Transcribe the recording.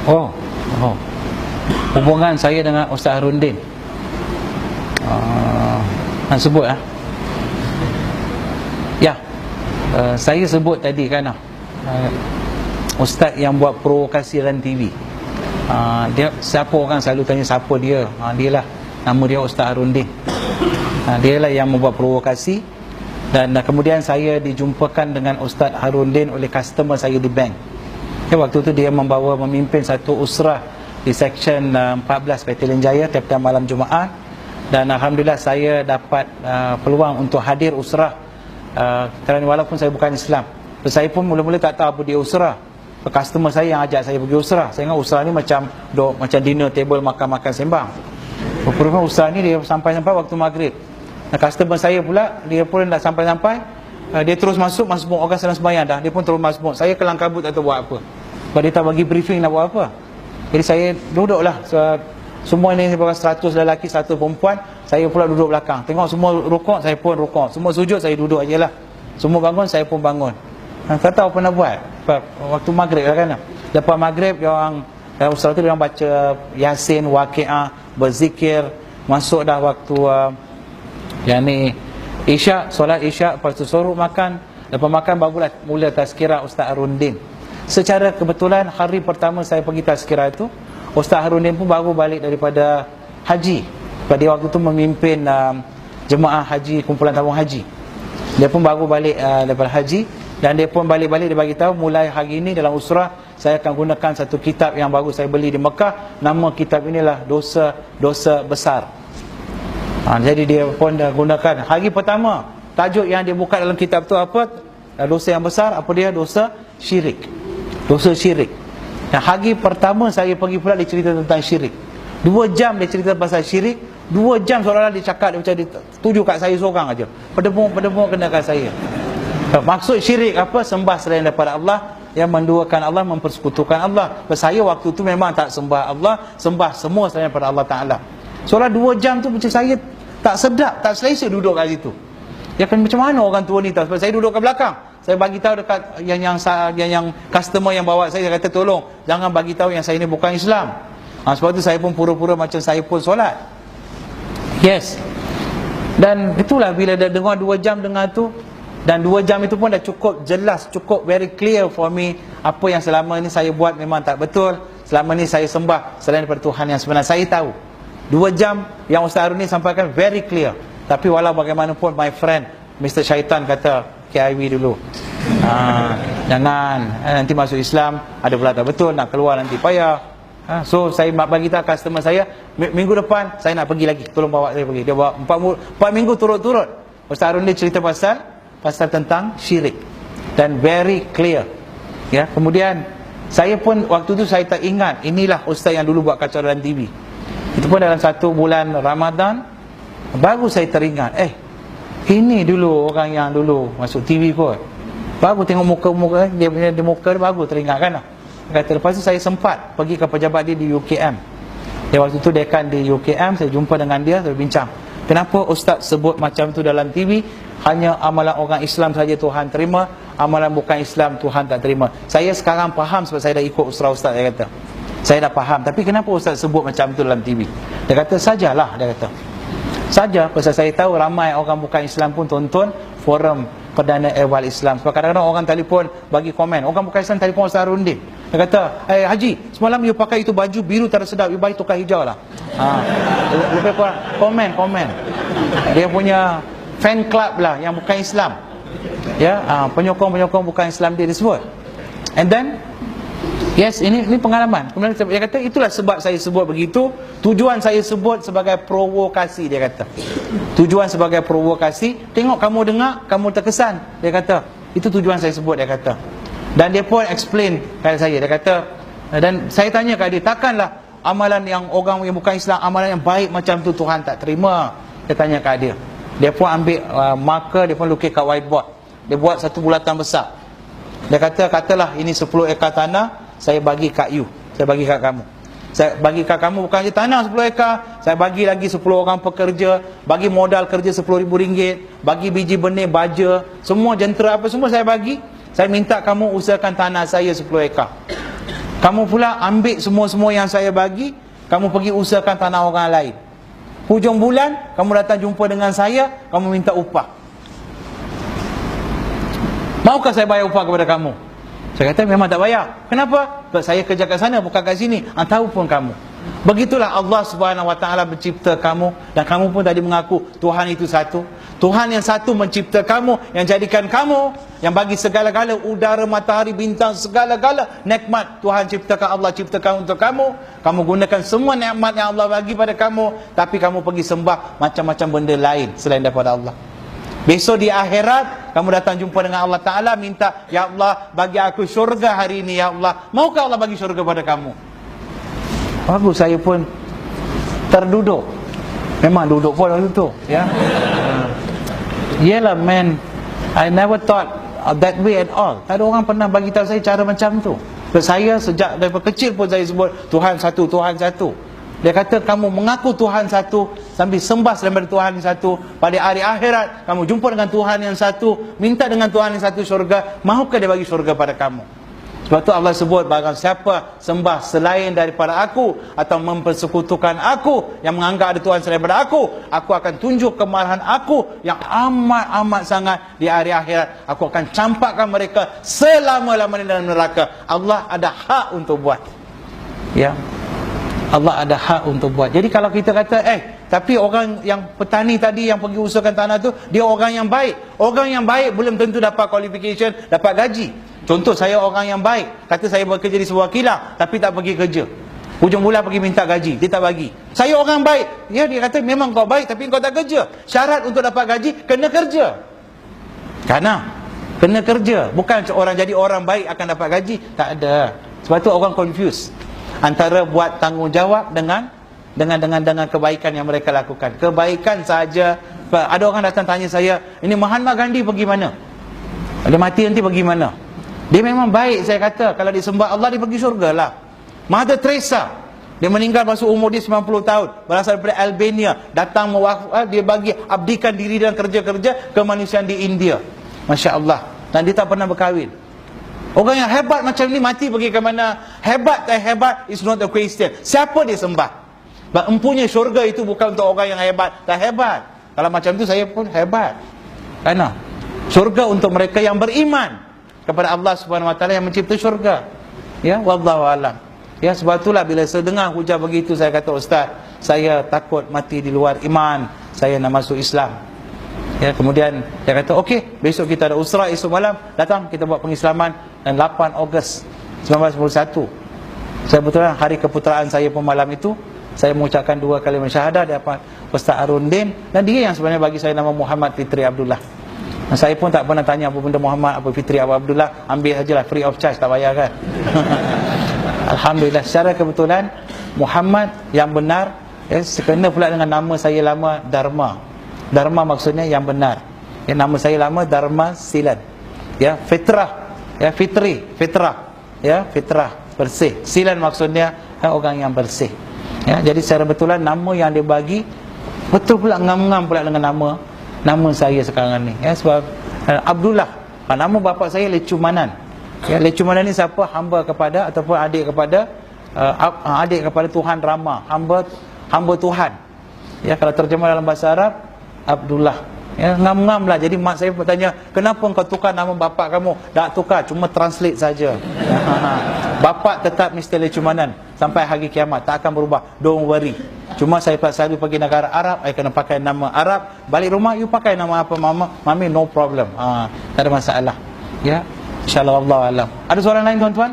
Oh, oh. Hubungan saya dengan Ustaz Harundin. Nak sebut ah? Ya. Saya sebut tadi kan Ustaz yang buat provokasi dalam TV. Dia, siapa orang selalu tanya siapa dia? Dia lah, nama dia Ustaz Harundin. Dia lah yang membuat provokasi. Dan kemudian saya dijumpakan dengan Ustaz Harundin oleh customer saya di bank. Waktu tu dia memimpin satu usrah di section 14 Petaling Jaya tiap-tiap malam Jumaat. Dan Alhamdulillah saya dapat peluang untuk hadir usrah, kerana walaupun saya bukan Islam. Saya pun mula-mula tak tahu apa dia usrah. Customer saya yang ajak saya pergi usrah. Saya ingat usrah ni macam dinner table, makan-makan sembang. Rupanya usrah ni dia sampai-sampai waktu maghrib. Customer saya pula, dia pun dah sampai-sampai, dia terus masuk orang sedang sembahyang dah, dia pun terus masuk. Saya kelang kabut tak tahu buat apa. Sebab dia tak bagi briefing nak buat apa. Jadi saya duduklah. Semua ni sebagai 100 lelaki, 100 perempuan, saya pula duduk belakang. Tengok semua rukuk, saya pun rukuk. Semua sujud, saya duduk aje lah. Semua bangun, saya pun bangun. Tak tahu apa nak buat. Waktu maghrib lah kan. Lepas maghrib, dalam usrah tu dia orang baca Yasin, Waqi'ah, berzikir. Masuk dah waktu Isyak, solat Isyak, lepas tu suruh makan. Lepas makan barulah mula tazkirah Ustaz Harundin. Secara kebetulan hari pertama saya pergi tazkirah itu, Ustaz Harundin pun baru balik daripada haji. Pada waktu tu memimpin jemaah haji, kumpulan tabung haji. Dia pun baru balik daripada haji. Dan dia pun balik-balik dia bagi tahu, mulai hari ini dalam usrah saya akan gunakan satu kitab yang baru saya beli di Mekah. Nama kitab inilah Dosa Besar. Jadi dia pun dah gunakan. Hari pertama, tajuk yang dia buka dalam kitab tu apa? Dosa yang besar. Apa dia? Dosa syirik. Dosa syirik. Dan hari pertama saya pergi pula, dia cerita tentang syirik. 2 jam dia cerita pasal syirik. 2 jam seolah-olah dia cakap, dia macam dia tuju kat saya seorang aja. Pedemuk kenakan saya. Maksud syirik apa? Sembah selain daripada Allah, yang menduakan Allah, mempersekutukan Allah. Saya waktu tu memang tak sembah Allah, sembah semua selain daripada Allah Ta'ala. Seolah 2 jam tu macam saya tak sedap, tak selesa duduk kat situ. Ya kan, macam mana orang tua ni tahu? Sebab saya duduk kat belakang. Saya bagi tahu dekat yang customer yang bawa saya kata tolong jangan bagi tahu yang saya ni bukan Islam. Sebab tu saya pun pura-pura macam saya pun solat. Yes. Dan itulah bila dah dengar 2 jam dengar tu, dan 2 jam itu pun dah cukup jelas, cukup very clear for me apa yang selama ni saya buat memang tak betul. Selama ni saya sembah selain daripada Tuhan yang sebenar. Saya tahu 2 jam yang Ustaz Harundin sampaikan very clear. Tapi walau bagaimanapun my friend Mr. Syaitan kata KIV dulu, jangan nanti masuk Islam ada pula tak betul, nak keluar nanti payah. So saya bagi tahu customer saya, minggu depan saya nak pergi lagi, tolong bawa saya pergi. Dia bawa 4 minggu turut-turut Ustaz Harundin cerita pasal tentang syirik, dan very clear. Ya, kemudian saya pun waktu tu saya tak ingat inilah ustaz yang dulu buat kacau dalam TV. Itu pun dalam 1 bulan Ramadan baru saya teringat, ini dulu orang yang dulu masuk TV kot. Baru tengok muka-muka dia punya muka dia, baru teringat kan. Kata lepas tu saya sempat pergi ke pejabat dia di UKM. Dia waktu tu dekan di UKM, saya jumpa dengan dia, saya bincang. Kenapa ustaz sebut macam tu dalam TV? Hanya amalan orang Islam saja Tuhan terima, amalan bukan Islam Tuhan tak terima. Saya sekarang faham sebab saya dah ikut usrah ustaz, dia kata. Saya dah faham, tapi kenapa ustaz sebut macam tu dalam TV? Dia kata sajalah, dia kata. Saja, pasal saya tahu ramai orang bukan Islam pun tonton forum Perdana Ehwal Islam. Sebab kadang-kadang orang telefon bagi komen, orang bukan Islam telefon Ustaz Harundin. Dia kata, Haji, semalam you pakai itu baju biru tak sedap, you baik tukar hijau lah. Lebih kurang komen. Dia punya fan club lah yang bukan Islam. Ya, penyokong-penyokong bukan Islam dia disebut. And then yes, ini pengalaman. Kemudian dia kata itulah sebab saya sebut begitu. Tujuan saya sebut sebagai provokasi, dia kata. Tujuan sebagai provokasi. Tengok kamu dengar, kamu terkesan, dia kata. Itu tujuan saya sebut, dia kata. Dan dia pun explain kat saya, dia kata. Dan saya tanya kat dia, takkanlah amalan yang orang yang bukan Islam, amalan yang baik macam tu Tuhan tak terima? Dia tanya kat dia. Dia pun ambil marker, dia pun lukis kat whiteboard. Dia buat satu bulatan besar. Dia katalah ini 10 ekar tanah, saya bagi kat you, saya bagi kat kamu. Saya bagi kat kamu bukan je tanah 10 ekar, saya bagi lagi 10 orang pekerja, bagi modal kerja RM10,000, bagi biji benih, baja, semua jentera apa semua saya bagi. Saya minta kamu usahakan tanah saya 10 ekar. Kamu pula ambil semua-semua yang saya bagi, kamu pergi usahakan tanah orang lain. Hujung bulan, kamu datang jumpa dengan saya, kamu minta upah. Maukah saya bayar upah kepada kamu? Saya kata memang tak bayar. Kenapa? Sebab saya kerja kat sana, bukan kat sini. Tahu pun kamu. Begitulah Allah Subhanahu Wa Taala mencipta kamu, dan kamu pun tadi mengaku Tuhan itu satu. Tuhan yang satu mencipta kamu, yang jadikan kamu, yang bagi segala-gala udara, matahari, bintang, segala-gala nikmat Tuhan ciptakan, Allah ciptakan untuk kamu. Kamu gunakan semua nikmat yang Allah bagi pada kamu, tapi kamu pergi sembah macam-macam benda lain selain daripada Allah. Besok di akhirat, kamu datang jumpa dengan Allah Ta'ala, minta, Ya Allah, bagi aku syurga hari ini, Ya Allah. Maukah Allah bagi syurga pada kamu? Bagus, saya pun terduduk. Memang duduk pun waktu tu, ya. Yelah man, I never thought that way at all. Tak ada orang pernah bagi tahu saya cara macam tu. Saya sejak daripada kecil pun saya sebut Tuhan satu, Tuhan satu. Dia kata kamu mengaku Tuhan satu, sambil sembah daripada Tuhan yang satu, pada hari akhirat kamu jumpa dengan Tuhan yang satu, minta dengan Tuhan yang satu syurga, mahukah dia bagi syurga pada kamu? Sebab tu Allah sebut, barang siapa sembah selain daripada aku, atau mempersekutukan aku, yang menganggap ada Tuhan selain daripada aku akan tunjuk kemarahan aku yang amat-amat sangat di hari akhirat. Aku akan campakkan mereka selama-lamanya dalam neraka. Allah ada hak untuk buat, ya, Allah ada hak untuk buat. Jadi kalau kita kata tapi orang yang petani tadi yang pergi usahakan tanah tu, dia orang yang baik. Orang yang baik belum tentu dapat qualification, dapat gaji. Contoh, saya orang yang baik, kata saya bekerja di sebuah kilang, tapi tak pergi kerja. Hujung bulan pergi minta gaji, dia tak bagi. Saya orang baik, dia kata memang kau baik tapi kau tak kerja. Syarat untuk dapat gaji, kena kerja. Kena kerja. Bukan orang jadi orang baik akan dapat gaji. Tak ada. Sebab tu orang confuse antara buat tanggungjawab dengan kebaikan yang mereka lakukan. Kebaikan saja. Ada orang datang tanya saya, ini Mahatma Gandhi pergi mana? Dia mati nanti pergi mana? Dia memang baik, saya kata. Kalau disembah Allah, dia pergi syurga lah. Mother Teresa, dia meninggal masa umur dia 90 tahun, berasal daripada Albania. Datang dia bagi abdikan diri dan kerja-kerja kemanusiaan di India. Masya Allah. Dan dia tak pernah berkahwin. Orang yang hebat macam ni mati pergi ke mana? Hebat tak hebat is not a question. Siapa dia sembah? Empunya syurga itu bukan untuk orang yang hebat tak hebat. Kalau macam tu saya pun hebat. Kerana syurga untuk mereka yang beriman kepada Allah Subhanahu Wa Taala yang mencipta syurga. Ya, wallahu alam. Ya, sebab itulah bila saya dengar hujah begitu, saya kata, Ustaz, saya takut mati di luar iman. Saya nak masuk Islam. Ya, kemudian dia kata, okey, besok kita ada usrah, esok malam datang kita buat pengislaman. Dan 8 Ogos 1991, saya betul hari keputeraan saya pun malam itu, saya mengucapkan 2 kalimah syahadah di hadapan Ustaz Arundin, dan dia yang sebenarnya bagi saya nama Muhammad Fitri Abdullah. Dan saya pun tak pernah tanya apa benda Muhammad, apa Fitri, apa Abdullah, ambil sajalah free of charge, tak bayar kan. Alhamdulillah, secara kebetulan Muhammad yang benar, sekena pula dengan nama saya lama Dharma. Dharma maksudnya yang benar. Nama saya lama Dharma Silan. Ya, fitrah. Ya, fitrah. Ya, fitrah, bersih. Silan maksudnya orang yang bersih. Ya, jadi secara betulan nama yang dia bagi betul pula, ngam-ngam pula dengan nama saya sekarang ni. Ya, sebab Abdullah, nama bapa saya Lecumanan. Ya, Lecumanan ni siapa? Hamba kepada ataupun adik kepada Tuhan Rama, hamba Tuhan. Ya, kalau terjemah dalam bahasa Arab, Abdullah. Ya, ngam-ngam lah. Jadi mak saya bertanya, kenapa kau tukar nama bapa kamu? Tak tukar, cuma translate saja. Bapa tetap Mr. Lecumanan sampai hari kiamat, tak akan berubah. Don't worry. Cuma saya selalu pergi negara Arab, saya kena pakai nama Arab. Balik rumah, you pakai nama apa mami, no problem. Tak ada masalah. Ya, insyaAllah, Allah alam. Ada soalan lain tuan-tuan?